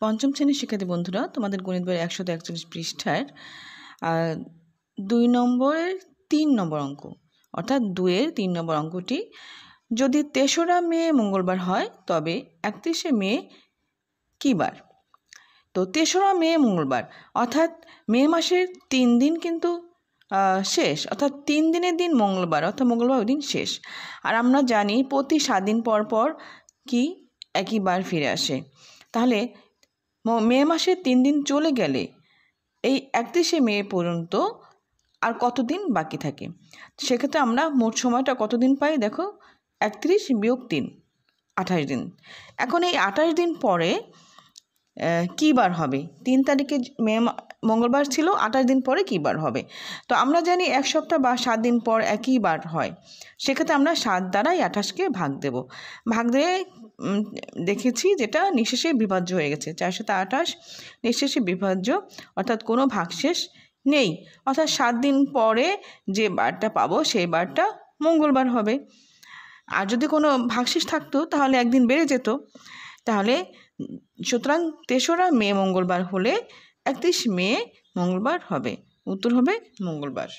পঞ্চম শ্রেণীর শিক্ষার্থী বন্ধুরা, তোমাদের গণিত বইয়ের 141 পৃষ্ঠার 2 নম্বরের 3 নম্বর অঙ্ক, অর্থাৎ 2-এর 3 নম্বর অঙ্কটি, যদি 3রা মে মঙ্গলবার হয় তবে 31শে মে কী বার? তো 3রা মে মঙ্গলবার, অর্থাৎ মে মাসের 3 দিন কিন্তু শেষ, অর্থাৎ 3 দিনের দিন মঙ্গলবার, অর্থাৎ মঙ্গলবার ওই দিন শেষ। আর আমরা জানি প্রতি 7 দিন পর পর কি একই বার ফিরে আসে। তাহলে মে মাসের 3 দিন চলে গেলে এই 31শে মে পর্যন্ত আর কতদিন বাকি থাকে? সেক্ষেত্রে আমরা মোট সময়টা কতদিন পাই? দেখো, 31 বিয়োগ 3, 28 দিন। এখন এই 28 দিন পরে কী বার হবে? 3 তারিখে মঙ্গলবার ছিল, 28 দিন পরে কী বার হবে? তো আমরা জানি 1 সপ্তাহ বা 7 দিন পর একই বার হয়। সেক্ষেত্রে আমরা 7 দ্বারা 28কে ভাগ দেব। ভাগ দিয়ে দেখেছি যেটা নিঃশেষে বিভাজ্য হয়ে গেছে। 428 নিঃশেষে বিভাজ্য, অর্থাৎ কোনো ভাগশেষ নেই। অর্থাৎ 7 দিন পরে যে বারটা পাবো সেই বারটা মঙ্গলবার হবে। আর যদি কোনো ভাগশেষ থাকতো তাহলে একদিন বেড়ে যেত। তাহলে সুতরাং 3রা মে মঙ্গলবার হলে 31 মে মঙ্গলবার হবে। উত্তর হবে মঙ্গলবার।